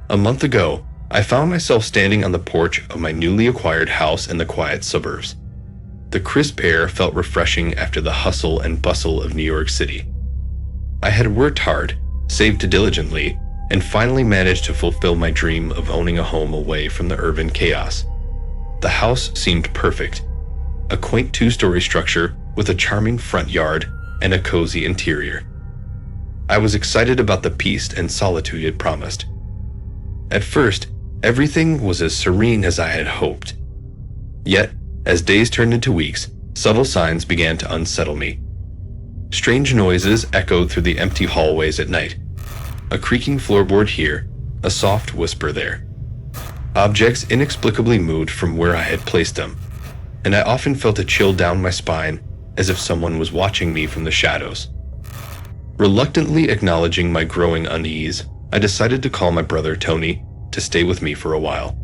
A month ago, I found myself standing on the porch of my newly acquired house in the quiet suburbs. The crisp air felt refreshing after the hustle and bustle of New York City. I had worked hard, saved diligently, and finally managed to fulfill my dream of owning a home away from the urban chaos. The house seemed perfect. A quaint two-story structure with a charming front yard and a cozy interior. I was excited about the peace and solitude it promised. At first, everything was as serene as I had hoped. Yet, as days turned into weeks, subtle signs began to unsettle me. Strange noises echoed through the empty hallways at night. A creaking floorboard here, a soft whisper there. Objects inexplicably moved from where I had placed them, and I often felt a chill down my spine as if someone was watching me from the shadows. Reluctantly acknowledging my growing unease, I decided to call my brother Tony to stay with me for a while.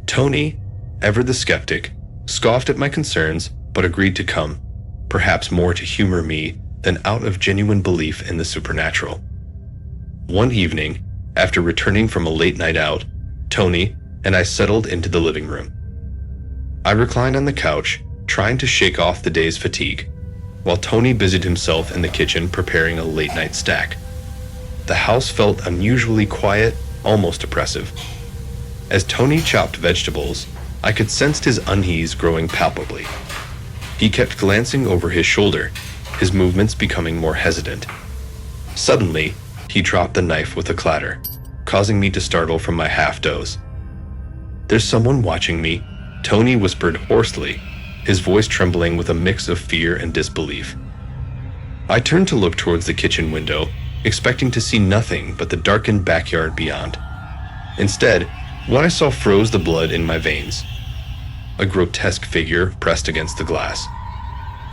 Tony, ever the skeptic, scoffed at my concerns but agreed to come, perhaps more to humor me than out of genuine belief in the supernatural. One evening, after returning from a late night out, Tony and I settled into the living room. I reclined on the couch, trying to shake off the day's fatigue, while Tony busied himself in the kitchen preparing a late-night snack. The house felt unusually quiet, almost oppressive. As Tony chopped vegetables, I could sense his unease growing palpably. He kept glancing over his shoulder, his movements becoming more hesitant. Suddenly, he dropped the knife with a clatter, causing me to startle from my half-doze. "There's someone watching me," Tony whispered hoarsely, his voice trembling with a mix of fear and disbelief. I turned to look towards the kitchen window, expecting to see nothing but the darkened backyard beyond. Instead, what I saw froze the blood in my veins. A grotesque figure pressed against the glass.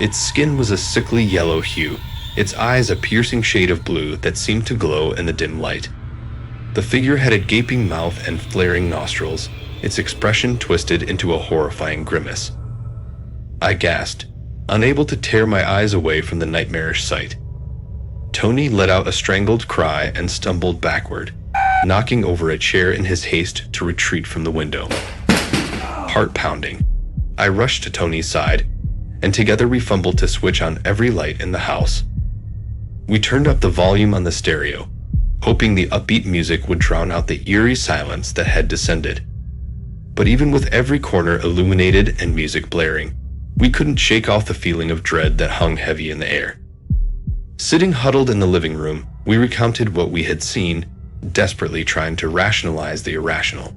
Its skin was a sickly yellow hue, its eyes a piercing shade of blue that seemed to glow in the dim light. The figure had a gaping mouth and flaring nostrils, its expression twisted into a horrifying grimace. I gasped, unable to tear my eyes away from the nightmarish sight. Tony let out a strangled cry and stumbled backward, knocking over a chair in his haste to retreat from the window. Heart pounding, I rushed to Tony's side, and together we fumbled to switch on every light in the house. We turned up the volume on the stereo, hoping the upbeat music would drown out the eerie silence that had descended. But even with every corner illuminated and music blaring, we couldn't shake off the feeling of dread that hung heavy in the air. Sitting huddled in the living room, we recounted what we had seen, desperately trying to rationalize the irrational.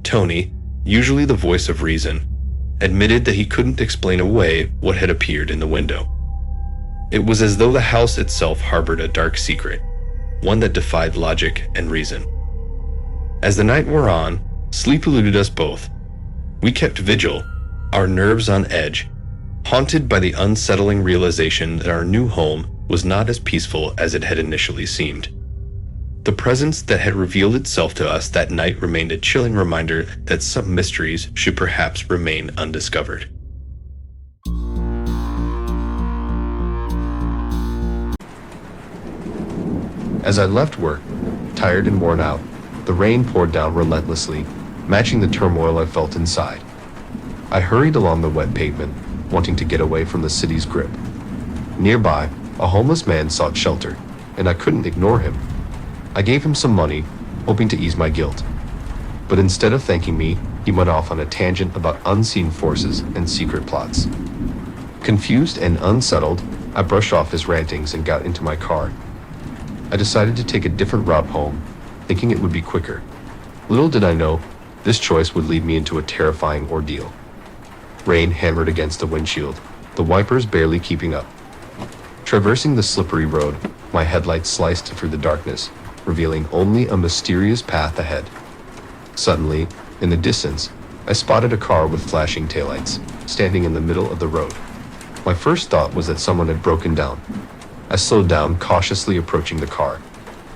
Tony, usually the voice of reason, admitted that he couldn't explain away what had appeared in the window. It was as though the house itself harbored a dark secret, one that defied logic and reason. As the night wore on, sleep eluded us both. We kept vigil, our nerves on edge, haunted by the unsettling realization that our new home was not as peaceful as it had initially seemed. The presence that had revealed itself to us that night remained a chilling reminder that some mysteries should perhaps remain undiscovered. As I left work, tired and worn out, the rain poured down relentlessly, matching the turmoil I felt inside. I hurried along the wet pavement, wanting to get away from the city's grip. Nearby, a homeless man sought shelter, and I couldn't ignore him. I gave him some money, hoping to ease my guilt. But instead of thanking me, he went off on a tangent about unseen forces and secret plots. Confused and unsettled, I brushed off his rantings and got into my car. I decided to take a different route home, thinking it would be quicker. Little did I know, this choice would lead me into a terrifying ordeal. Rain hammered against the windshield, the wipers barely keeping up. Traversing the slippery road, my headlights sliced through the darkness, revealing only a mysterious path ahead. Suddenly, in the distance, I spotted a car with flashing taillights, standing in the middle of the road. My first thought was that someone had broken down. I slowed down, cautiously approaching the car.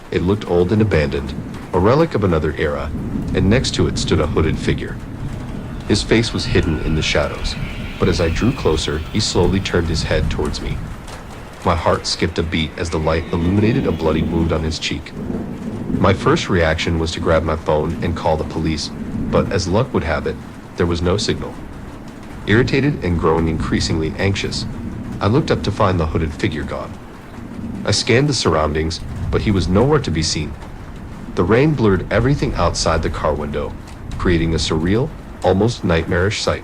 It looked old and abandoned, a relic of another era, and next to it stood a hooded figure. His face was hidden in the shadows, but as I drew closer, he slowly turned his head towards me. My heart skipped a beat as the light illuminated a bloody wound on his cheek. My first reaction was to grab my phone and call the police, but as luck would have it, there was no signal. Irritated and growing increasingly anxious, I looked up to find the hooded figure gone. I scanned the surroundings, but he was nowhere to be seen. The rain blurred everything outside the car window, creating a surreal, almost nightmarish sight.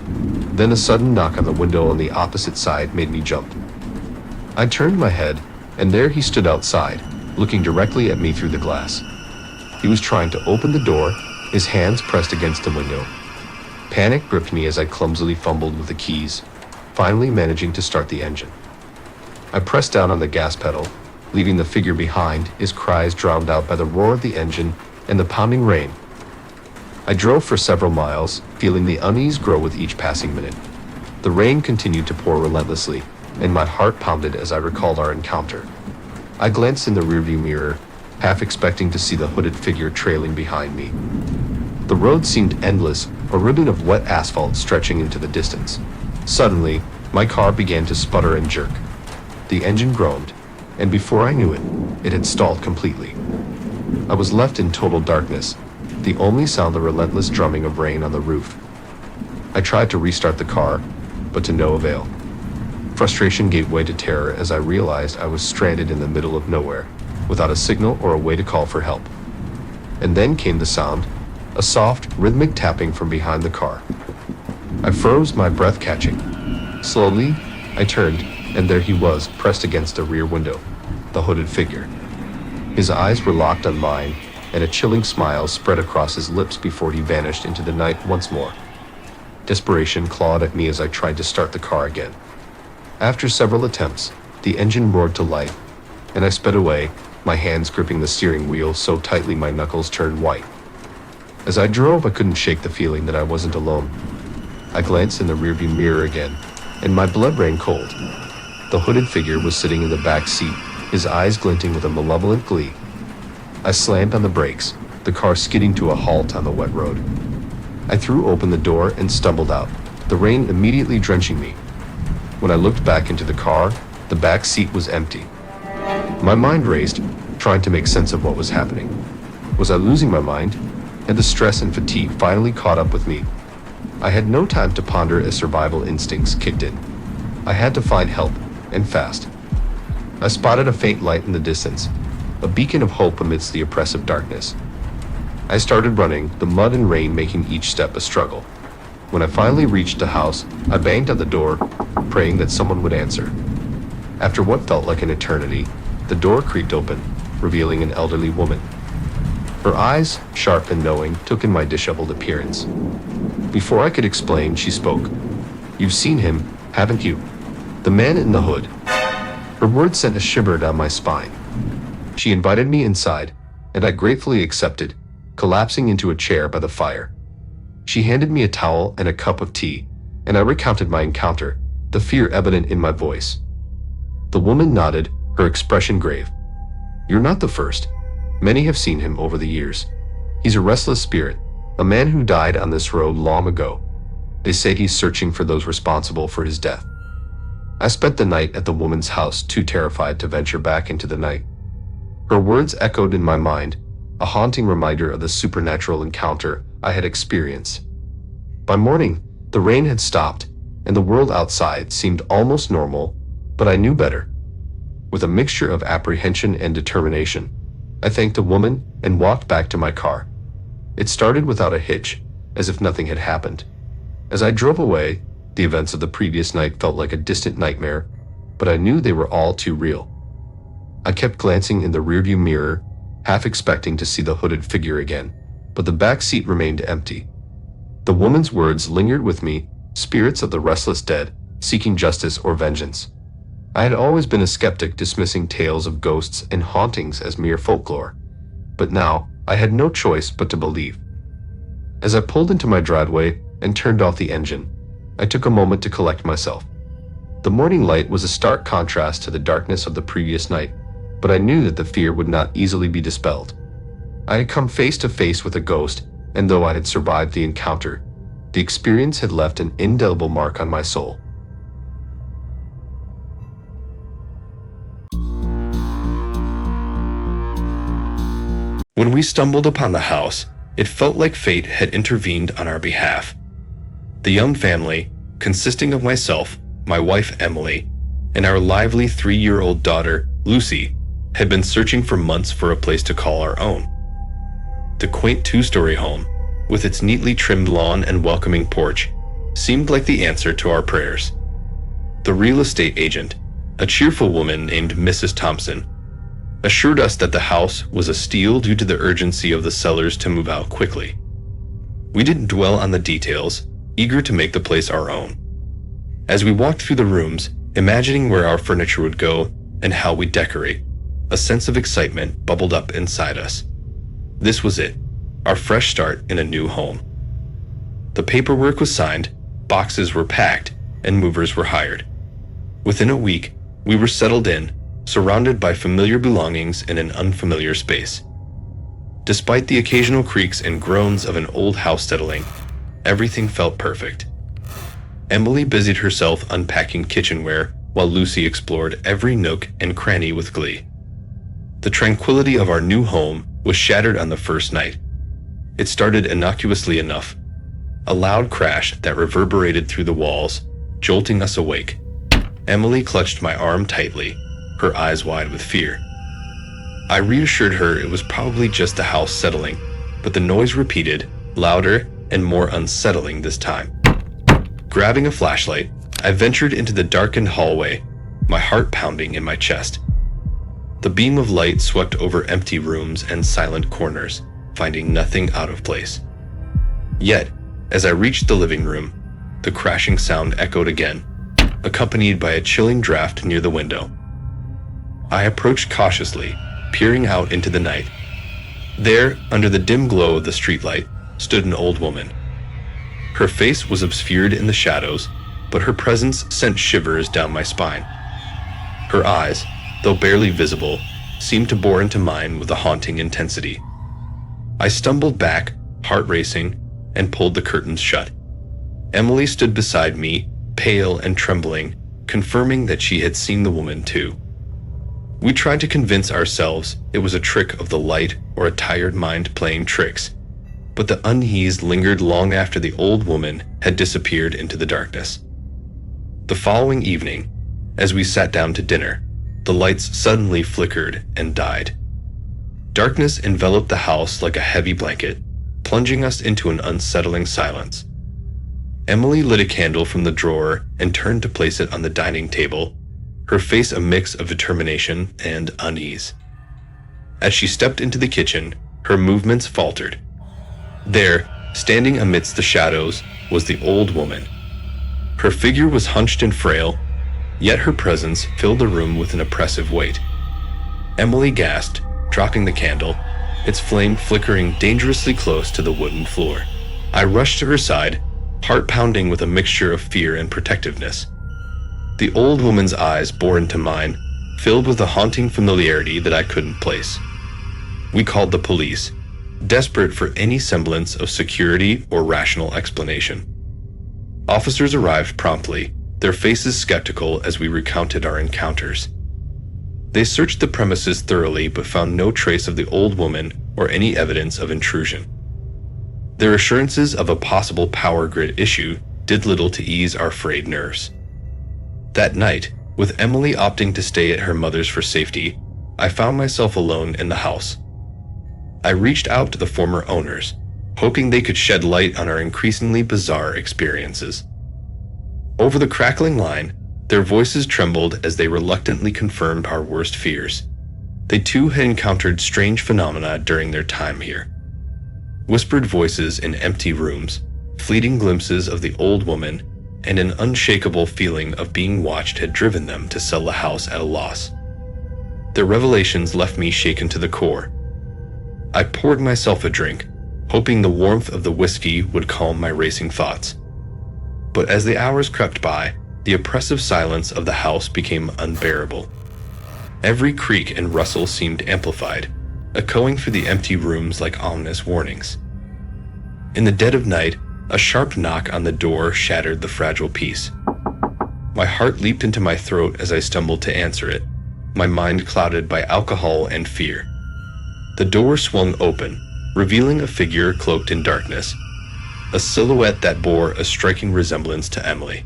Then a sudden knock on the window on the opposite side made me jump. I turned my head, and there he stood outside, looking directly at me through the glass. He was trying to open the door, his hands pressed against the window. Panic gripped me as I clumsily fumbled with the keys, finally managing to start the engine. I pressed down on the gas pedal, leaving the figure behind, his cries drowned out by the roar of the engine and the pounding rain. I drove for several miles, feeling the unease grow with each passing minute. The rain continued to pour relentlessly, and my heart pounded as I recalled our encounter. I glanced in the rearview mirror, half expecting to see the hooded figure trailing behind me. The road seemed endless, a ribbon of wet asphalt stretching into the distance. Suddenly, my car began to sputter and jerk. The engine groaned, and before I knew it, it had stalled completely. I was left in total darkness, the only sound the relentless drumming of rain on the roof. I tried to restart the car, but to no avail. Frustration gave way to terror as I realized I was stranded in the middle of nowhere, without a signal or a way to call for help. And then came the sound, a soft, rhythmic tapping from behind the car. I froze, my breath catching. Slowly, I turned, and there he was, pressed against the rear window, the hooded figure. His eyes were locked on mine, and a chilling smile spread across his lips before he vanished into the night once more. Desperation clawed at me as I tried to start the car again. After several attempts, the engine roared to life, and I sped away, my hands gripping the steering wheel so tightly my knuckles turned white. As I drove, I couldn't shake the feeling that I wasn't alone. I glanced in the rearview mirror again, and my blood ran cold. The hooded figure was sitting in the back seat, his eyes glinting with a malevolent glee. I slammed on the brakes, the car skidding to a halt on the wet road. I threw open the door and stumbled out, the rain immediately drenching me. When I looked back into the car, the back seat was empty. My mind raced, trying to make sense of what was happening. Was I losing my mind? Had the stress and fatigue finally caught up with me? I had no time to ponder as survival instincts kicked in. I had to find help, and fast. I spotted a faint light in the distance, a beacon of hope amidst the oppressive darkness. I started running, the mud and rain making each step a struggle. When I finally reached the house, I banged on the door, praying that someone would answer. After what felt like an eternity, the door creaked open, revealing an elderly woman. Her eyes, sharp and knowing, took in my disheveled appearance. Before I could explain, she spoke. "You've seen him, haven't you? The man in the hood." Her words sent a shiver down my spine. She invited me inside, and I gratefully accepted, collapsing into a chair by the fire. She handed me a towel and a cup of tea, and I recounted my encounter, the fear evident in my voice. The woman nodded, her expression grave. "You're not the first. Many have seen him over the years. He's a restless spirit, a man who died on this road long ago. They say he's searching for those responsible for his death." I spent the night at the woman's house, too terrified to venture back into the night. Her words echoed in my mind, a haunting reminder of the supernatural encounter I had experienced. By morning, the rain had stopped, and the world outside seemed almost normal, but I knew better. With a mixture of apprehension and determination, I thanked the woman and walked back to my car. It started without a hitch, as if nothing had happened. As I drove away, the events of the previous night felt like a distant nightmare, but I knew they were all too real. I kept glancing in the rearview mirror, half expecting to see the hooded figure again, but the back seat remained empty. The woman's words lingered with me, spirits of the restless dead, seeking justice or vengeance. I had always been a skeptic, dismissing tales of ghosts and hauntings as mere folklore, but now I had no choice but to believe. As I pulled into my driveway and turned off the engine, I took a moment to collect myself. The morning light was a stark contrast to the darkness of the previous night, but I knew that the fear would not easily be dispelled. I had come face to face with a ghost, and though I had survived the encounter, the experience had left an indelible mark on my soul. When we stumbled upon the house, it felt like fate had intervened on our behalf. The young family, consisting of myself, my wife Emily, and our lively 3-year-old daughter, Lucy, had been searching for months for a place to call our own. The quaint 2-story home, with its neatly trimmed lawn and welcoming porch, seemed like the answer to our prayers. The real estate agent, a cheerful woman named Mrs. Thompson, assured us that the house was a steal due to the urgency of the sellers to move out quickly. We didn't dwell on the details, eager to make the place our own. As we walked through the rooms, imagining where our furniture would go and how we'd decorate, a sense of excitement bubbled up inside us. This was it, our fresh start in a new home. The paperwork was signed, boxes were packed, and movers were hired. Within a week, we were settled in, surrounded by familiar belongings in an unfamiliar space. Despite the occasional creaks and groans of an old house settling, everything felt perfect. Emily busied herself unpacking kitchenware while Lucy explored every nook and cranny with glee. The tranquility of our new home was shattered on the first night. It started innocuously enough, a loud crash that reverberated through the walls, jolting us awake. Emily clutched my arm tightly, her eyes wide with fear. I reassured her it was probably just the house settling, but the noise repeated, louder and more unsettling this time. Grabbing a flashlight, I ventured into the darkened hallway, my heart pounding in my chest. The beam of light swept over empty rooms and silent corners, finding nothing out of place. Yet, as I reached the living room, the crashing sound echoed again, accompanied by a chilling draft near the window. I approached cautiously, peering out into the night. There, under the dim glow of the streetlight, stood an old woman. Her face was obscured in the shadows, but her presence sent shivers down my spine. Her eyes, though barely visible, seemed to bore into mine with a haunting intensity. I stumbled back, heart racing, and pulled the curtains shut. Emily stood beside me, pale and trembling, confirming that she had seen the woman too. We tried to convince ourselves it was a trick of the light or a tired mind playing tricks, but the unease lingered long after the old woman had disappeared into the darkness. The following evening, as we sat down to dinner, the lights suddenly flickered and died. Darkness enveloped the house like a heavy blanket, plunging us into an unsettling silence. Emily lit a candle from the drawer and turned to place it on the dining table, her face a mix of determination and unease. As she stepped into the kitchen, her movements faltered. There, standing amidst the shadows, was the old woman. Her figure was hunched and frail, yet her presence filled the room with an oppressive weight. Emily gasped, dropping the candle, its flame flickering dangerously close to the wooden floor. I rushed to her side, heart pounding with a mixture of fear and protectiveness. The old woman's eyes bore into mine, filled with a haunting familiarity that I couldn't place. We called the police, desperate for any semblance of security or rational explanation. Officers arrived promptly, their faces skeptical as we recounted our encounters. They searched the premises thoroughly but found no trace of the old woman or any evidence of intrusion. Their assurances of a possible power grid issue did little to ease our frayed nerves. That night, with Emily opting to stay at her mother's for safety, I found myself alone in the house. I reached out to the former owners, hoping they could shed light on our increasingly bizarre experiences. Over the crackling line, their voices trembled as they reluctantly confirmed our worst fears. They too had encountered strange phenomena during their time here. Whispered voices in empty rooms, fleeting glimpses of the old woman, and an unshakable feeling of being watched had driven them to sell the house at a loss. Their revelations left me shaken to the core. I poured myself a drink, hoping the warmth of the whiskey would calm my racing thoughts. But as the hours crept by, the oppressive silence of the house became unbearable. Every creak and rustle seemed amplified, echoing through the empty rooms like ominous warnings. In the dead of night, a sharp knock on the door shattered the fragile peace. My heart leaped into my throat as I stumbled to answer it, my mind clouded by alcohol and fear. The door swung open, revealing a figure cloaked in darkness, a silhouette that bore a striking resemblance to Emily.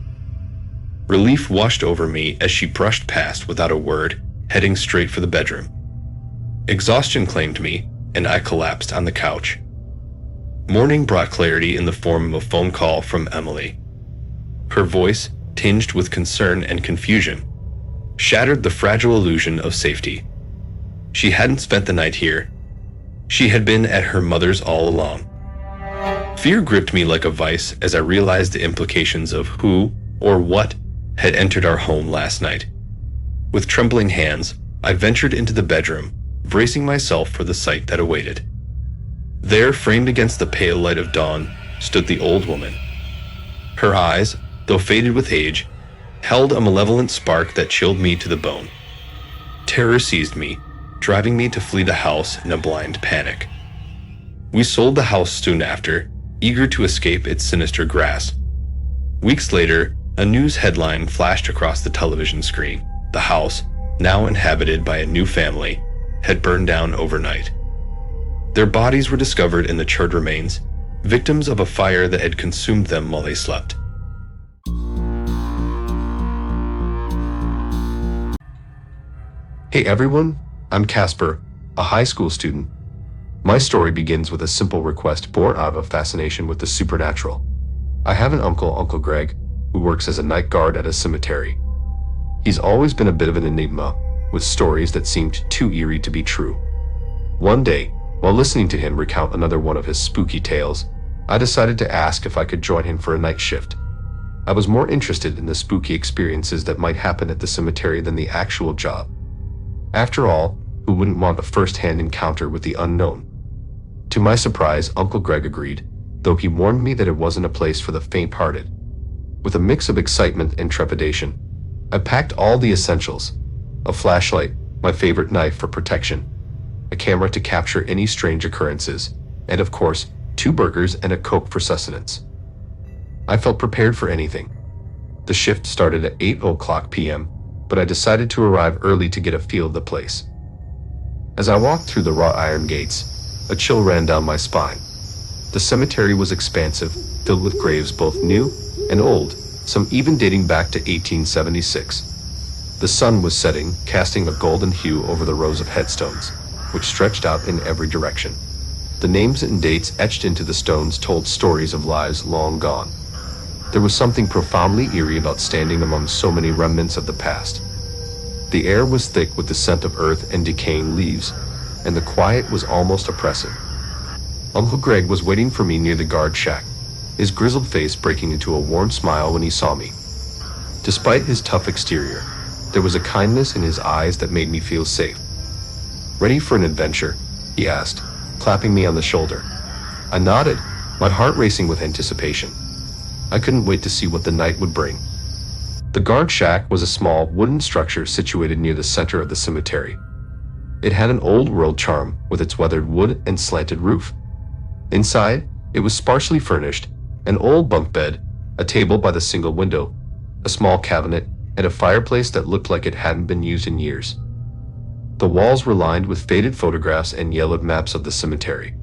Relief washed over me as she brushed past without a word, heading straight for the bedroom. Exhaustion claimed me, and I collapsed on the couch. Morning brought clarity in the form of a phone call from Emily. Her voice, tinged with concern and confusion, shattered the fragile illusion of safety. She hadn't spent the night here. She had been at her mother's all along. Fear gripped me like a vice as I realized the implications of who or what had entered our home last night. With trembling hands, I ventured into the bedroom, bracing myself for the sight that awaited. There, framed against the pale light of dawn, stood the old woman. Her eyes, though faded with age, held a malevolent spark that chilled me to the bone. Terror seized me, driving me to flee the house in a blind panic. We sold the house soon after, eager to escape its sinister grasp. Weeks later, a news headline flashed across the television screen. The house, now inhabited by a new family, had burned down overnight. Their bodies were discovered in the charred remains, victims of a fire that had consumed them while they slept. Hey everyone, I'm Casper, a high school student. My story begins with a simple request born out of a fascination with the supernatural. I have an uncle, Uncle Greg, who works as a night guard at a cemetery. He's always been a bit of an enigma, with stories that seemed too eerie to be true. One day, while listening to him recount another one of his spooky tales, I decided to ask if I could join him for a night shift. I was more interested in the spooky experiences that might happen at the cemetery than the actual job. After all, who wouldn't want a first-hand encounter with the unknown? To my surprise, Uncle Greg agreed, though he warned me that it wasn't a place for the faint-hearted. With a mix of excitement and trepidation, I packed all the essentials: a flashlight, my favorite knife for protection, a camera to capture any strange occurrences, and of course, 2 burgers and a Coke for sustenance. I felt prepared for anything. The shift started at 8:00 p.m., but I decided to arrive early to get a feel of the place. As I walked through the wrought iron gates, a chill ran down my spine. The cemetery was expansive, filled with graves both new and old, some even dating back to 1876. The sun was setting, casting a golden hue over the rows of headstones, which stretched out in every direction. The names and dates etched into the stones told stories of lives long gone. There was something profoundly eerie about standing among so many remnants of the past. The air was thick with the scent of earth and decaying leaves, and the quiet was almost oppressive. Uncle Greg was waiting for me near the guard shack, his grizzled face breaking into a warm smile when he saw me. Despite his tough exterior, there was a kindness in his eyes that made me feel safe. "Ready for an adventure?" he asked, clapping me on the shoulder. I nodded, my heart racing with anticipation. I couldn't wait to see what the night would bring. The guard shack was a small wooden structure situated near the center of the cemetery. It had an old-world charm with its weathered wood and slanted roof. Inside, it was sparsely furnished: an old bunk bed, a table by the single window, a small cabinet, and a fireplace that looked like it hadn't been used in years. The walls were lined with faded photographs and yellowed maps of the cemetery.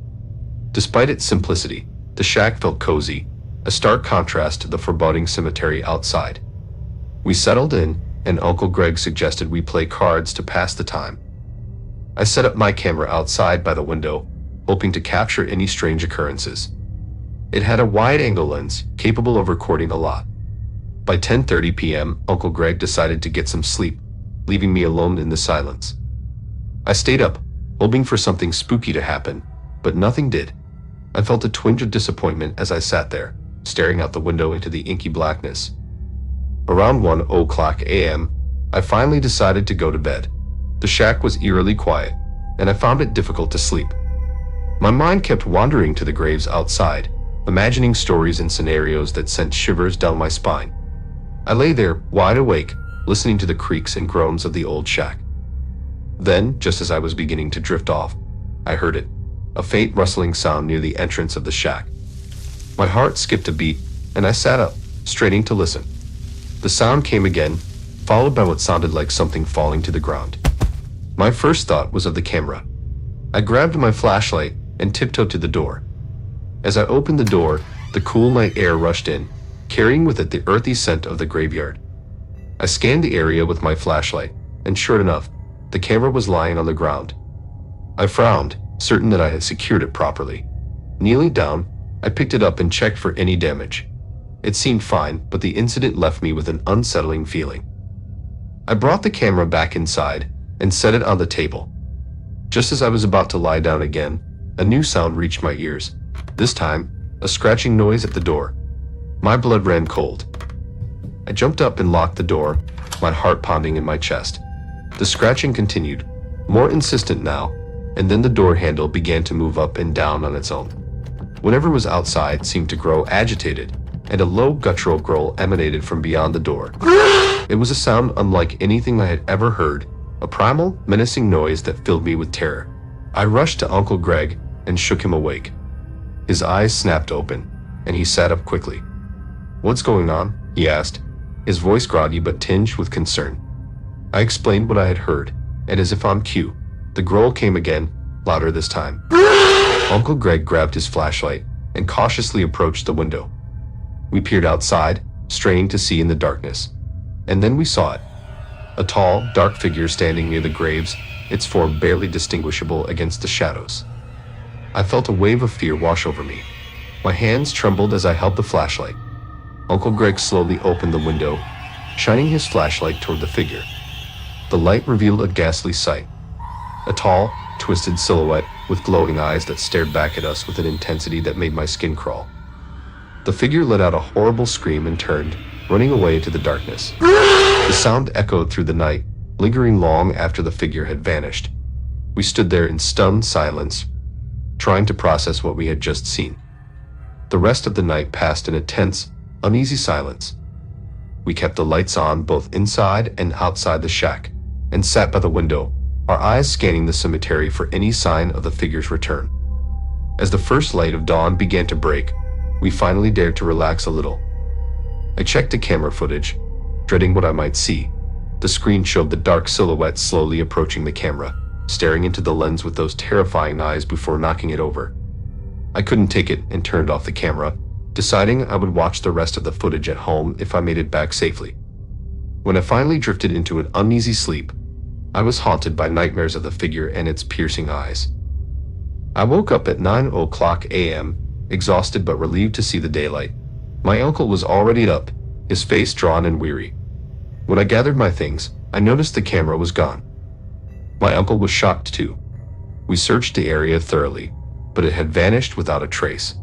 Despite its simplicity, the shack felt cozy, a stark contrast to the foreboding cemetery outside. We settled in, and Uncle Greg suggested we play cards to pass the time. I set up my camera outside by the window, hoping to capture any strange occurrences. It had a wide-angle lens, capable of recording a lot. By 10:30 p.m., Uncle Greg decided to get some sleep, leaving me alone in the silence. I stayed up, hoping for something spooky to happen, but nothing did. I felt a twinge of disappointment as I sat there, staring out the window into the inky blackness. Around 1:00 a.m., I finally decided to go to bed. The shack was eerily quiet, and I found it difficult to sleep. My mind kept wandering to the graves outside, imagining stories and scenarios that sent shivers down my spine. I lay there, wide awake, listening to the creaks and groans of the old shack. Then, just as I was beginning to drift off, I heard it, a faint rustling sound near the entrance of the shack. My heart skipped a beat, and I sat up, straining to listen. The sound came again, followed by what sounded like something falling to the ground. My first thought was of the camera. I grabbed my flashlight and tiptoed to the door. As I opened the door, the cool night air rushed in, carrying with it the earthy scent of the graveyard. I scanned the area with my flashlight, and sure enough, the camera was lying on the ground. I frowned, certain that I had secured it properly. Kneeling down, I picked it up and checked for any damage. It seemed fine, but the incident left me with an unsettling feeling. I brought the camera back inside and set it on the table. Just as I was about to lie down again, a new sound reached my ears. This time, a scratching noise at the door. My blood ran cold. I jumped up and locked the door, my heart pounding in my chest. The scratching continued, more insistent now, and then the door handle began to move up and down on its own. Whatever was outside seemed to grow agitated, and a low guttural growl emanated from beyond the door. It was a sound unlike anything I had ever heard, a primal, menacing noise that filled me with terror. I rushed to Uncle Greg and shook him awake. His eyes snapped open, and he sat up quickly. "What's going on?" he asked, his voice groggy but tinged with concern. I explained what I had heard, and as if on cue, the growl came again, louder this time. Uncle Greg grabbed his flashlight and cautiously approached the window. We peered outside, straining to see in the darkness. And then we saw it. A tall, dark figure standing near the graves, its form barely distinguishable against the shadows. I felt a wave of fear wash over me. My hands trembled as I held the flashlight. Uncle Greg slowly opened the window, shining his flashlight toward the figure. The light revealed a ghastly sight. A tall, twisted silhouette with glowing eyes that stared back at us with an intensity that made my skin crawl. The figure let out a horrible scream and turned, running away into the darkness. The sound echoed through the night, lingering long after the figure had vanished. We stood there in stunned silence, trying to process what we had just seen. The rest of the night passed in a tense, uneasy silence. We kept the lights on both inside and outside the shack, and sat by the window, our eyes scanning the cemetery for any sign of the figure's return. As the first light of dawn began to break, we finally dared to relax a little. I checked the camera footage, dreading what I might see. The screen showed the dark silhouette slowly approaching the camera, staring into the lens with those terrifying eyes before knocking it over. I couldn't take it and turned off the camera, deciding I would watch the rest of the footage at home if I made it back safely. When I finally drifted into an uneasy sleep, I was haunted by nightmares of the figure and its piercing eyes. I woke up at 9:00 a.m., exhausted but relieved to see the daylight. My uncle was already up, his face drawn and weary. When I gathered my things, I noticed the camera was gone. My uncle was shocked too. We searched the area thoroughly, but it had vanished without a trace.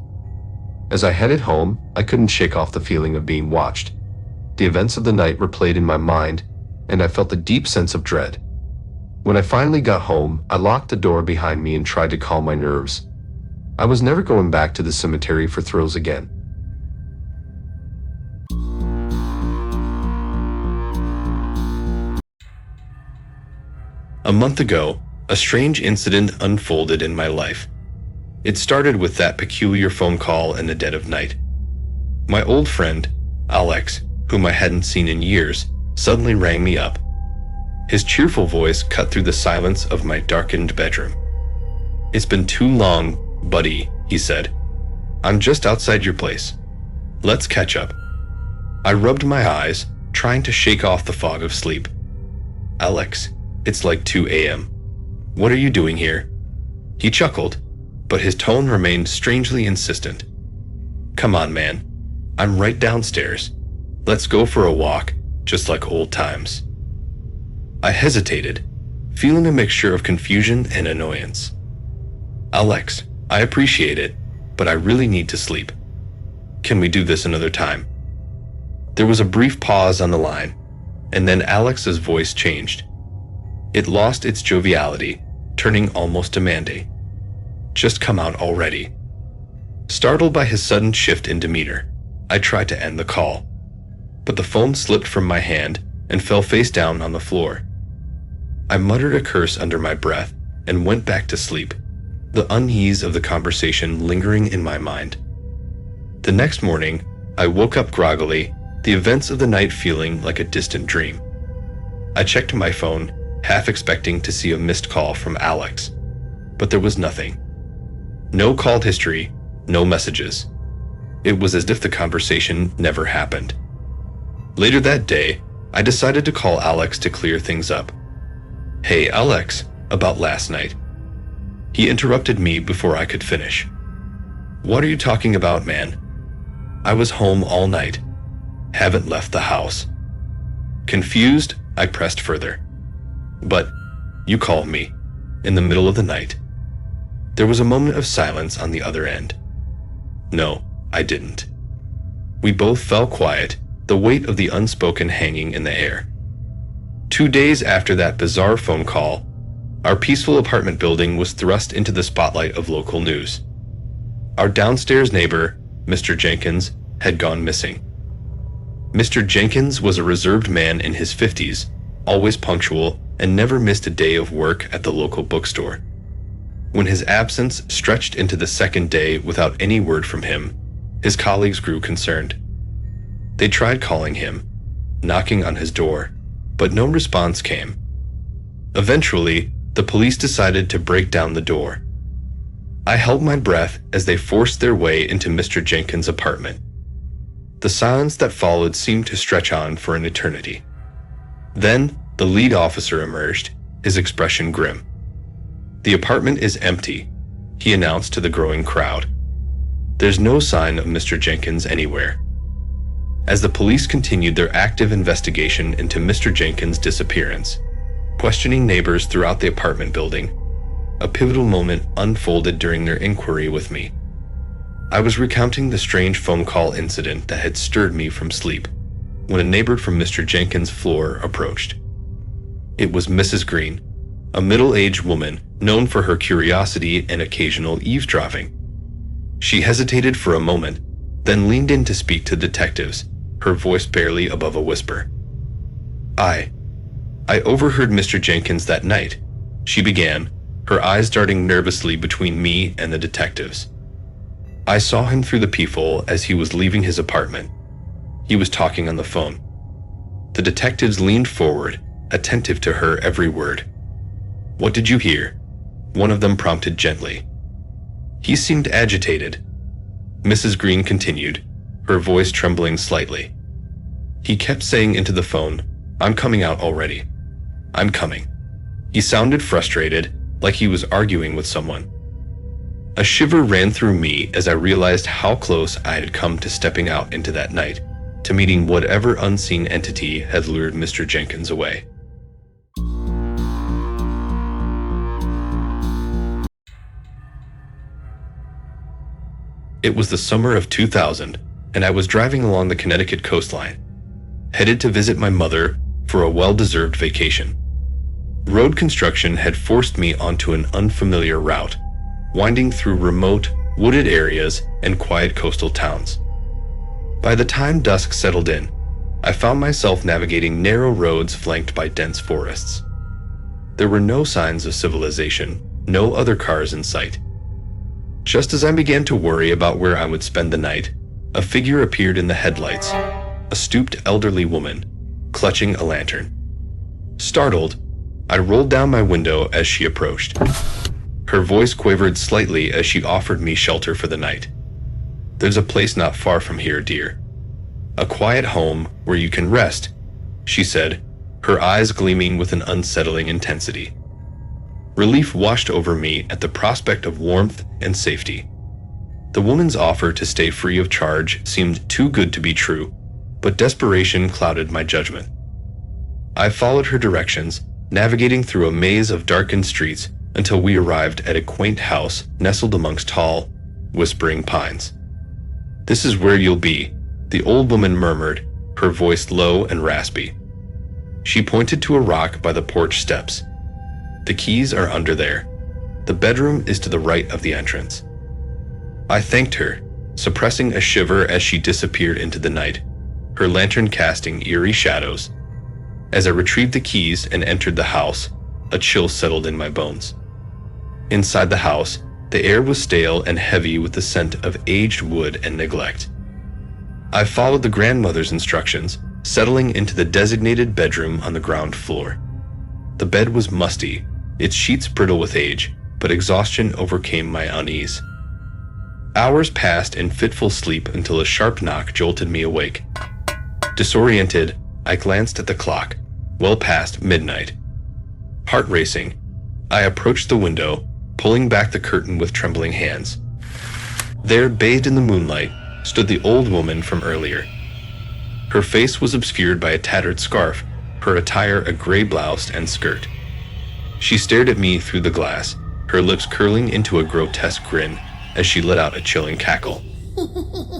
As I headed home, I couldn't shake off the feeling of being watched. The events of the night replayed in my mind, and I felt a deep sense of dread. When I finally got home, I locked the door behind me and tried to calm my nerves. I was never going back to the cemetery for thrills again. A month ago, a strange incident unfolded in my life. It started with that peculiar phone call in the dead of night. My old friend, Alex, whom I hadn't seen in years, suddenly rang me up. His cheerful voice cut through the silence of my darkened bedroom. "It's been too long, buddy," he said. "I'm just outside your place. Let's catch up." I rubbed my eyes, trying to shake off the fog of sleep. "Alex, it's like 2 a.m. What are you doing here?" He chuckled, but his tone remained strangely insistent. "Come on, man. I'm right downstairs. Let's go for a walk, just like old times." I hesitated, feeling a mixture of confusion and annoyance. "Alex, I appreciate it, but I really need to sleep. Can we do this another time?" There was a brief pause on the line, and then Alex's voice changed. It lost its joviality, turning almost demanding. "Just come out already." Startled by his sudden shift in demeanor, I tried to end the call, but the phone slipped from my hand and fell face down on the floor. I muttered a curse under my breath and went back to sleep, the unease of the conversation lingering in my mind. The next morning, I woke up groggily, the events of the night feeling like a distant dream. I checked my phone, half expecting to see a missed call from Alex. but there was nothing. No call history, no messages. It was as if the conversation never happened. Later that day, I decided to call Alex to clear things up. "Hey, Alex, about last night." He interrupted me before I could finish. "What are you talking about, man? I was home all night. Haven't left the house." Confused, I pressed further. "But you called me in the middle of the night." There was a moment of silence on the other end. "No, I didn't." We both fell quiet, the weight of the unspoken hanging in the air. 2 days after that bizarre phone call, our peaceful apartment building was thrust into the spotlight of local news. Our downstairs neighbor, Mr. Jenkins, had gone missing. Mr. Jenkins was a reserved man in his 50s, always punctual, and never missed a day of work at the local bookstore. When his absence stretched into the second day without any word from him, his colleagues grew concerned. They tried calling him, knocking on his door, but no response came. Eventually, the police decided to break down the door. I held my breath as they forced their way into Mr. Jenkins' apartment. The silence that followed seemed to stretch on for an eternity. Then, the lead officer emerged, his expression grim. "The apartment is empty," he announced to the growing crowd. "There's no sign of Mr. Jenkins anywhere." As the police continued their active investigation into Mr. Jenkins' disappearance, questioning neighbors throughout the apartment building, a pivotal moment unfolded during their inquiry with me. I was recounting the strange phone call incident that had stirred me from sleep when a neighbor from Mr. Jenkins' floor approached. It was Mrs. Green, a middle-aged woman known for her curiosity and occasional eavesdropping. She hesitated for a moment, then leaned in to speak to detectives, her voice barely above a whisper. I overheard Mr. Jenkins that night," she began, her eyes darting nervously between me and the detectives. "I saw him through the peephole as he was leaving his apartment. He was talking on the phone." The detectives leaned forward, attentive to her every word. "What did you hear?" one of them prompted gently. "He seemed agitated," Mrs. Green continued, her voice trembling slightly. "He kept saying into the phone, 'I'm coming out already. I'm coming.' He sounded frustrated, like he was arguing with someone." A shiver ran through me as I realized how close I had come to stepping out into that night, to meeting whatever unseen entity had lured Mr. Jenkins away. It was the summer of 2000, and I was driving along the Connecticut coastline, headed to visit my mother for a well-deserved vacation. Road construction had forced me onto an unfamiliar route, winding through remote, wooded areas and quiet coastal towns. By the time dusk settled in, I found myself navigating narrow roads flanked by dense forests. There were no signs of civilization, no other cars in sight. Just as I began to worry about where I would spend the night, a figure appeared in the headlights, a stooped elderly woman, clutching a lantern. Startled, I rolled down my window as she approached. Her voice quavered slightly as she offered me shelter for the night. "There's a place not far from here, dear. A quiet home where you can rest," she said, her eyes gleaming with an unsettling intensity. Relief washed over me at the prospect of warmth and safety. The woman's offer to stay free of charge seemed too good to be true, but desperation clouded my judgment. I followed her directions, navigating through a maze of darkened streets until we arrived at a quaint house nestled amongst tall, whispering pines. "This is where you'll be," the old woman murmured, her voice low and raspy. She pointed to a rock by the porch steps. "The keys are under there. The bedroom is to the right of the entrance." I thanked her, suppressing a shiver as she disappeared into the night, her lantern casting eerie shadows. As I retrieved the keys and entered the house, a chill settled in my bones. Inside the house, the air was stale and heavy with the scent of aged wood and neglect. I followed the grandmother's instructions, settling into the designated bedroom on the ground floor. The bed was musty, its sheets brittle with age, but exhaustion overcame my unease. Hours passed in fitful sleep until a sharp knock jolted me awake. Disoriented, I glanced at the clock, well past midnight. Heart racing, I approached the window, pulling back the curtain with trembling hands. There, bathed in the moonlight, stood the old woman from earlier. Her face was obscured by a tattered scarf, her attire a gray blouse and skirt. She stared at me through the glass, her lips curling into a grotesque grin as she let out a chilling cackle.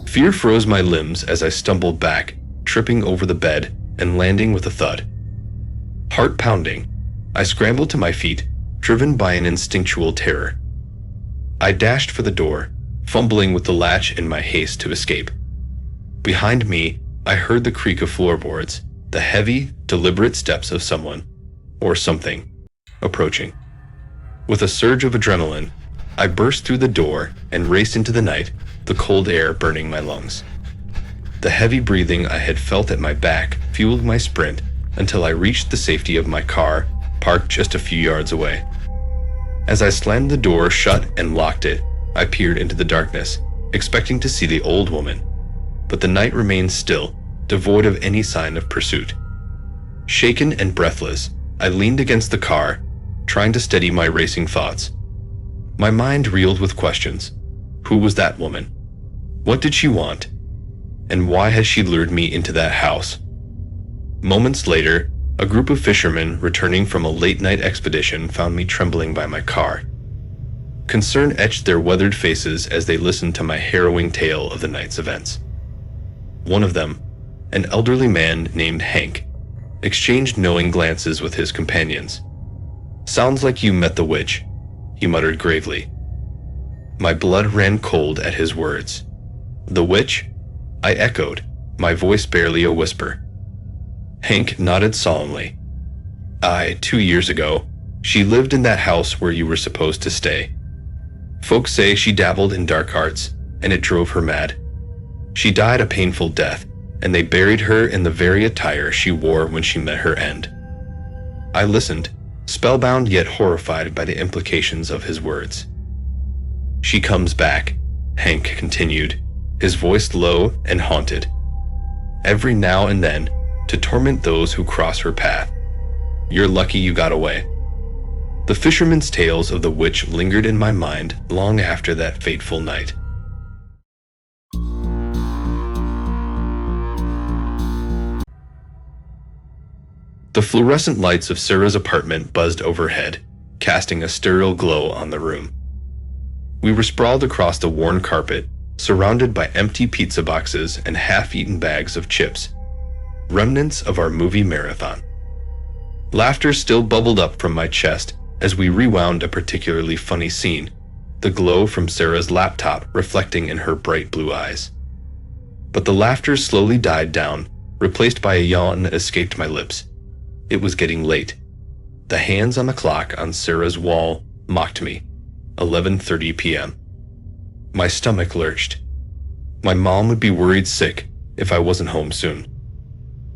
Fear froze my limbs as I stumbled back, tripping over the bed and landing with a thud. Heart pounding, I scrambled to my feet, driven by an instinctual terror. I dashed for the door, fumbling with the latch in my haste to escape. Behind me, I heard the creak of floorboards, the heavy, deliberate steps of someone, or something, approaching. With a surge of adrenaline, I burst through the door and raced into the night, the cold air burning my lungs. The heavy breathing I had felt at my back fueled my sprint until I reached the safety of my car, parked just a few yards away. As I slammed the door shut and locked it, I peered into the darkness, expecting to see the old woman. But the night remained still, devoid of any sign of pursuit. Shaken and breathless, I leaned against the car, trying to steady my racing thoughts. My mind reeled with questions. Who was that woman? What did she want? And why had she lured me into that house? Moments later, a group of fishermen returning from a late-night expedition found me trembling by my car. Concern etched their weathered faces as they listened to my harrowing tale of the night's events. One of them, an elderly man named Hank, exchanged knowing glances with his companions. "Sounds like you met the witch," he muttered gravely. My blood ran cold at his words. "The witch?" I echoed, my voice barely a whisper. Hank nodded solemnly. "Aye, 2 years ago, she lived in that house where you were supposed to stay. Folks say she dabbled in dark arts, and it drove her mad. She died a painful death, and they buried her in the very attire she wore when she met her end." I listened, spellbound yet horrified by the implications of his words. "She comes back," Hank continued, his voice low and haunted. "Every now and then, to torment those who cross her path. You're lucky you got away." The fishermen's tales of the witch lingered in my mind long after that fateful night. The fluorescent lights of Sarah's apartment buzzed overhead, casting a sterile glow on the room. We were sprawled across the worn carpet, surrounded by empty pizza boxes and half-eaten bags of chips, remnants of our movie marathon. Laughter still bubbled up from my chest as we rewound a particularly funny scene, the glow from Sarah's laptop reflecting in her bright blue eyes. But the laughter slowly died down, replaced by a yawn that escaped my lips. It was getting late. The hands on the clock on Sarah's wall mocked me. 11:30 p.m. My stomach lurched. My mom would be worried sick if I wasn't home soon.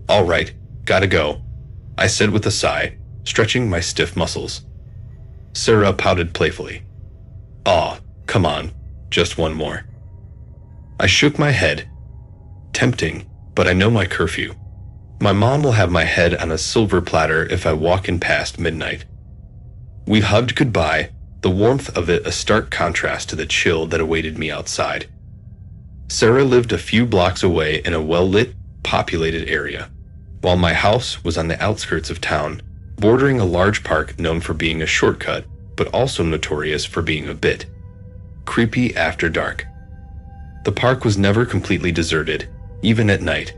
"All right, gotta go," I said with a sigh, stretching my stiff muscles. Sarah pouted playfully. "Aw, come on, just one more." I shook my head. Tempting, but I know my curfew. My mom will have my head on a silver platter if I walk in past midnight. We hugged goodbye, the warmth of it a stark contrast to the chill that awaited me outside. Sarah lived a few blocks away in a well-lit, populated area, while my house was on the outskirts of town, bordering a large park known for being a shortcut, but also notorious for being a bit creepy after dark. The park was never completely deserted, even at night.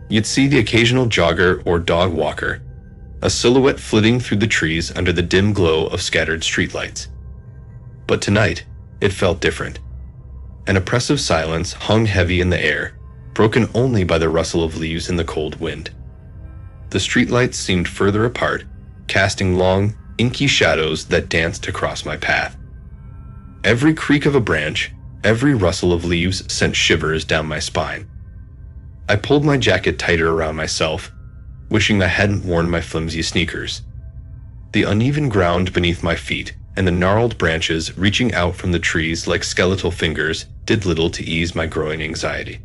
You'd see the occasional jogger or dog walker, a silhouette flitting through the trees under the dim glow of scattered streetlights. But tonight, it felt different. An oppressive silence hung heavy in the air, broken only by the rustle of leaves in the cold wind. The streetlights seemed further apart, casting long, inky shadows that danced across my path. Every creak of a branch, every rustle of leaves sent shivers down my spine. I pulled my jacket tighter around myself, wishing I hadn't worn my flimsy sneakers. The uneven ground beneath my feet and the gnarled branches reaching out from the trees like skeletal fingers did little to ease my growing anxiety.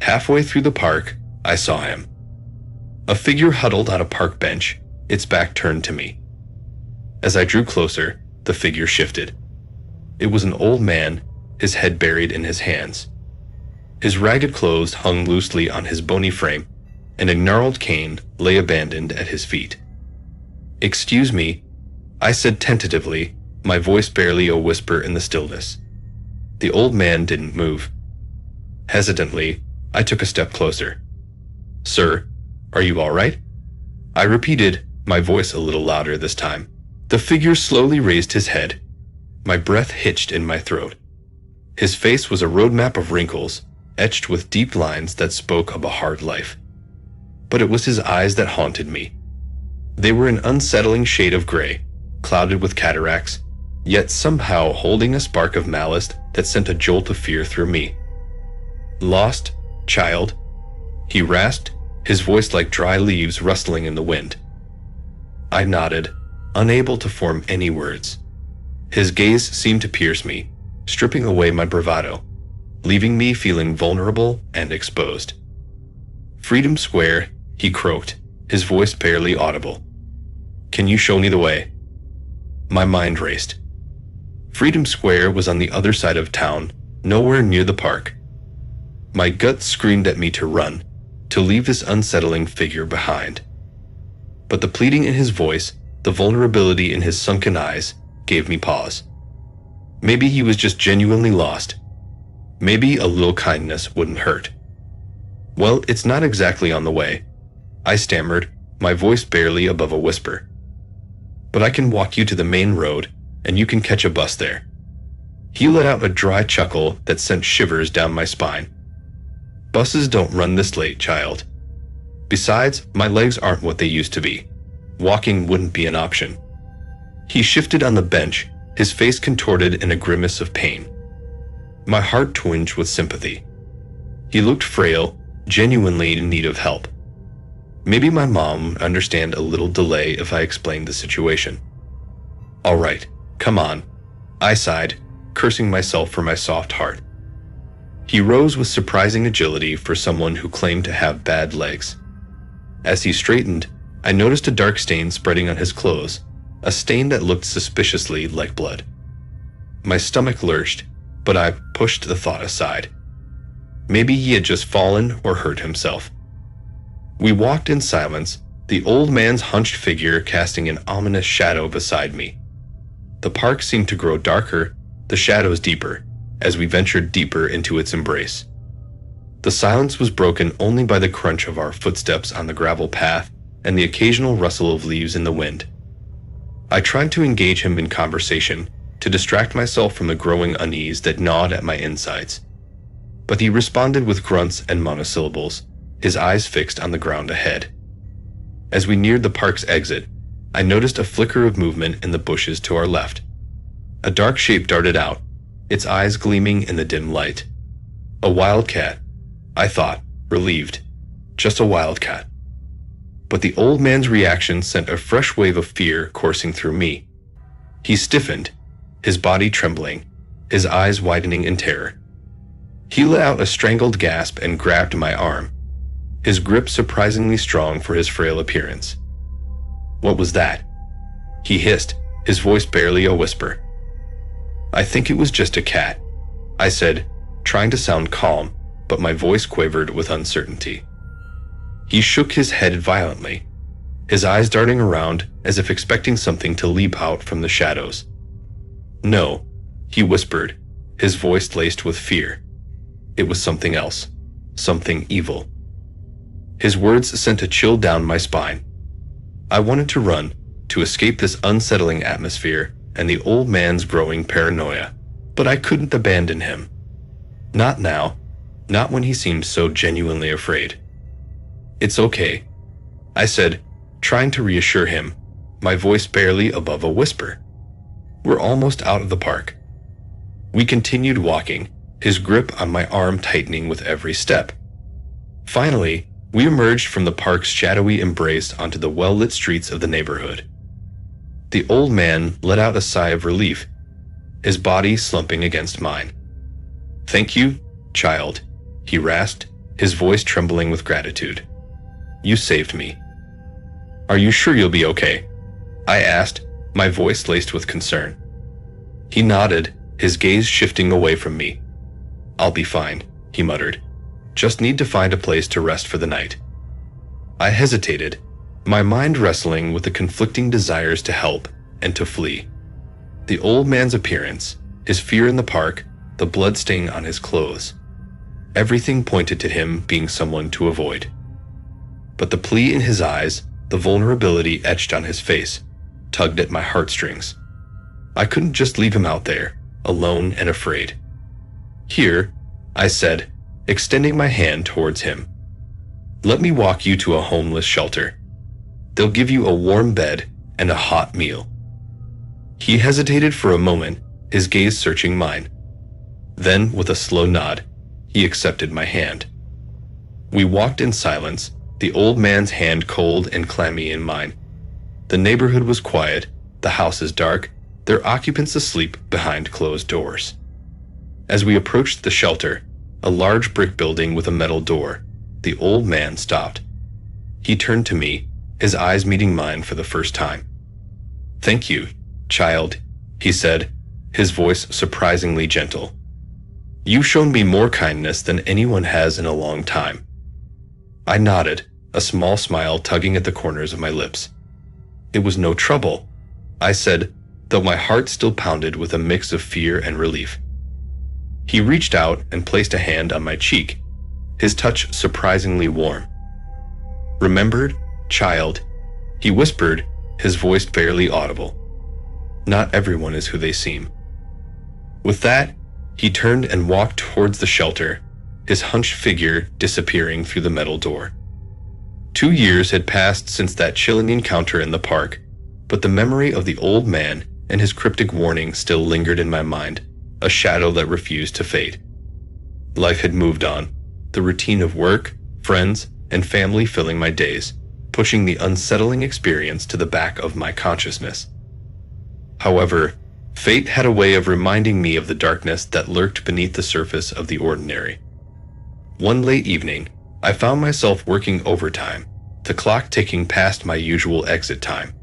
Halfway through the park, I saw him. A figure huddled on a park bench, its back turned to me. As I drew closer, the figure shifted. It was an old man, his head buried in his hands. His ragged clothes hung loosely on his bony frame, and a gnarled cane lay abandoned at his feet. "Excuse me," I said tentatively, my voice barely a whisper in the stillness. The old man didn't move. Hesitantly, I took a step closer. "Sir, are you all right?" I repeated, my voice a little louder this time. The figure slowly raised his head. My breath hitched in my throat. His face was a roadmap of wrinkles, etched with deep lines that spoke of a hard life. But it was his eyes that haunted me. They were an unsettling shade of gray, clouded with cataracts, yet somehow holding a spark of malice that sent a jolt of fear through me. "Lost, child?" he rasped, his voice like dry leaves rustling in the wind. I nodded, unable to form any words. His gaze seemed to pierce me, stripping away my bravado, leaving me feeling vulnerable and exposed. "Freedom Square," he croaked, his voice barely audible. "Can you show me the way?" My mind raced. Freedom Square was on the other side of town, nowhere near the park. My gut screamed at me to run, to leave this unsettling figure behind. But the pleading in his voice, the vulnerability in his sunken eyes, gave me pause. Maybe he was just genuinely lost. Maybe a little kindness wouldn't hurt. "Well, it's not exactly on the way," I stammered, my voice barely above a whisper. "But I can walk you to the main road, and you can catch a bus there." He let out a dry chuckle that sent shivers down my spine. "Buses don't run this late, child. Besides, my legs aren't what they used to be. Walking wouldn't be an option." He shifted on the bench, his face contorted in a grimace of pain. My heart twinged with sympathy. He looked frail, genuinely in need of help. Maybe my mom would understand a little delay if I explained the situation. "All right, come on," I sighed, cursing myself for my soft heart. He rose with surprising agility for someone who claimed to have bad legs. As he straightened, I noticed a dark stain spreading on his clothes, a stain that looked suspiciously like blood. My stomach lurched, but I pushed the thought aside. Maybe he had just fallen or hurt himself. We walked in silence, the old man's hunched figure casting an ominous shadow beside me. The park seemed to grow darker, the shadows deeper, as we ventured deeper into its embrace. The silence was broken only by the crunch of our footsteps on the gravel path and the occasional rustle of leaves in the wind. I tried to engage him in conversation, to distract myself from the growing unease that gnawed at my insides. But he responded with grunts and monosyllables, his eyes fixed on the ground ahead. As we neared the park's exit, I noticed a flicker of movement in the bushes to our left. A dark shape darted out, its eyes gleaming in the dim light. A wildcat, I thought, relieved. Just a wildcat. But the old man's reaction sent a fresh wave of fear coursing through me. He stiffened, his body trembling, his eyes widening in terror. He let out a strangled gasp and grabbed my arm, his grip surprisingly strong for his frail appearance. "What was that?" he hissed, his voice barely a whisper. "I think it was just a cat," I said, trying to sound calm, but my voice quavered with uncertainty. He shook his head violently, his eyes darting around as if expecting something to leap out from the shadows. "No," he whispered, his voice laced with fear. It was something else, something evil. His words sent a chill down my spine. I wanted to run, to escape this unsettling atmosphere and the old man's growing paranoia, but I couldn't abandon him. Not now, not when he seemed so genuinely afraid. "It's okay," I said, trying to reassure him, my voice barely above a whisper. "We're almost out of the park." We continued walking, his grip on my arm tightening with every step. Finally, we emerged from the park's shadowy embrace onto the well-lit streets of the neighborhood. The old man let out a sigh of relief, his body slumping against mine. "Thank you, child," he rasped, his voice trembling with gratitude. "You saved me." "Are you sure you'll be okay?" I asked, my voice laced with concern. He nodded, his gaze shifting away from me. "I'll be fine," he muttered. "Just need to find a place to rest for the night." I hesitated, my mind wrestling with the conflicting desires to help and to flee. The old man's appearance, his fear in the park, the blood stain on his clothes. Everything pointed to him being someone to avoid. But the plea in his eyes, the vulnerability etched on his face, tugged at my heartstrings. I couldn't just leave him out there, alone and afraid. "Here," I said, extending my hand towards him. "Let me walk you to a homeless shelter. They'll give you a warm bed and a hot meal." He hesitated for a moment, his gaze searching mine. Then, with a slow nod, he accepted my hand. We walked in silence, the old man's hand cold and clammy in mine. The neighborhood was quiet, the houses dark, their occupants asleep behind closed doors. As we approached the shelter, a large brick building with a metal door, the old man stopped. He turned to me, his eyes meeting mine for the first time. "Thank you, child," he said, his voice surprisingly gentle. "You've shown me more kindness than anyone has in a long time." I nodded, a small smile tugging at the corners of my lips. "It was no trouble," I said, though my heart still pounded with a mix of fear and relief. He reached out and placed a hand on my cheek, his touch surprisingly warm. "Remembered, child?" he whispered, his voice barely audible. "Not everyone is who they seem." With that, he turned and walked towards the shelter, his hunched figure disappearing through the metal door. 2 years had passed since that chilling encounter in the park, but the memory of the old man and his cryptic warning still lingered in my mind, a shadow that refused to fade. Life had moved on, the routine of work, friends, and family filling my days, pushing the unsettling experience to the back of my consciousness. However, fate had a way of reminding me of the darkness that lurked beneath the surface of the ordinary. One late evening, I found myself working overtime, the clock ticking past my usual exit time.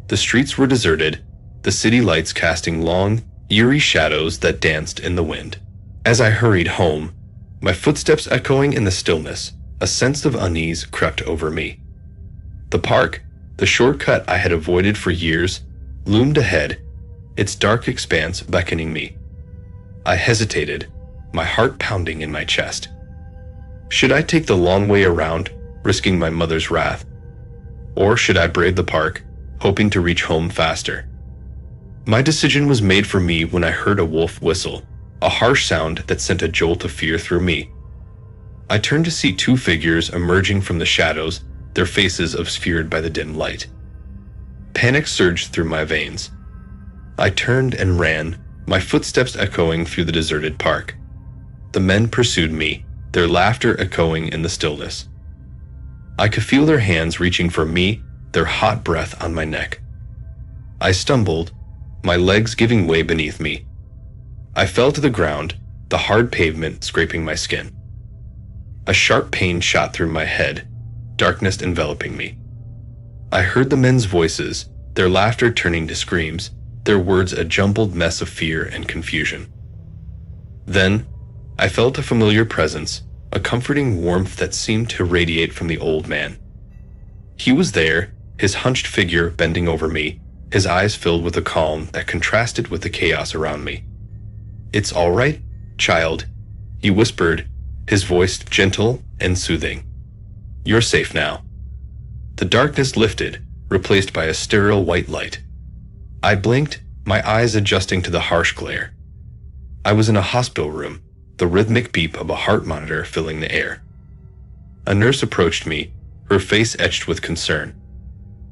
The streets were deserted, the city lights casting long, eerie shadows that danced in the wind. As I hurried home, my footsteps echoing in the stillness, a sense of unease crept over me. The park, the shortcut I had avoided for years, loomed ahead, its dark expanse beckoning me. I hesitated, my heart pounding in my chest. Should I take the long way around, risking my mother's wrath? Or should I brave the park, hoping to reach home faster? My decision was made for me when I heard a wolf whistle, a harsh sound that sent a jolt of fear through me. I turned to see 2 figures emerging from the shadows, their faces obscured by the dim light. Panic surged through my veins. I turned and ran, my footsteps echoing through the deserted park. The men pursued me, their laughter echoing in the stillness. I could feel their hands reaching for me, their hot breath on my neck. I stumbled, my legs giving way beneath me. I fell to the ground, the hard pavement scraping my skin. A sharp pain shot through my head, darkness enveloping me. I heard the men's voices, their laughter turning to screams, their words a jumbled mess of fear and confusion. Then, I felt a familiar presence, a comforting warmth that seemed to radiate from the old man. He was there, his hunched figure bending over me, his eyes filled with a calm that contrasted with the chaos around me. "It's all right, child," he whispered, his voice gentle and soothing. "You're safe now." The darkness lifted, replaced by a sterile white light. I blinked, my eyes adjusting to the harsh glare. I was in a hospital room, the rhythmic beep of a heart monitor filling the air. A nurse approached me, her face etched with concern.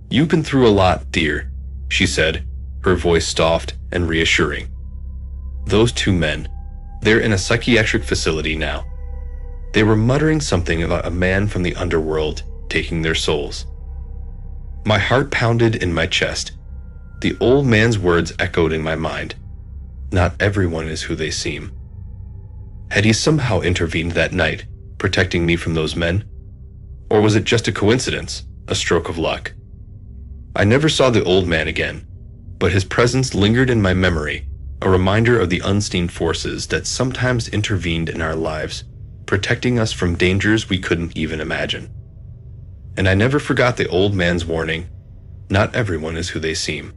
"You've been through a lot, dear," she said, her voice soft and reassuring. Those 2 men, they're in a psychiatric facility now. They were muttering something about a man from the underworld taking their souls. My heart pounded in my chest. The old man's words echoed in my mind. Not everyone is who they seem. Had he somehow intervened that night, protecting me from those men? Or was it just a coincidence, a stroke of luck? I never saw the old man again, but his presence lingered in my memory, a reminder of the unseen forces that sometimes intervened in our lives, protecting us from dangers we couldn't even imagine. And I never forgot the old man's warning, not everyone is who they seem.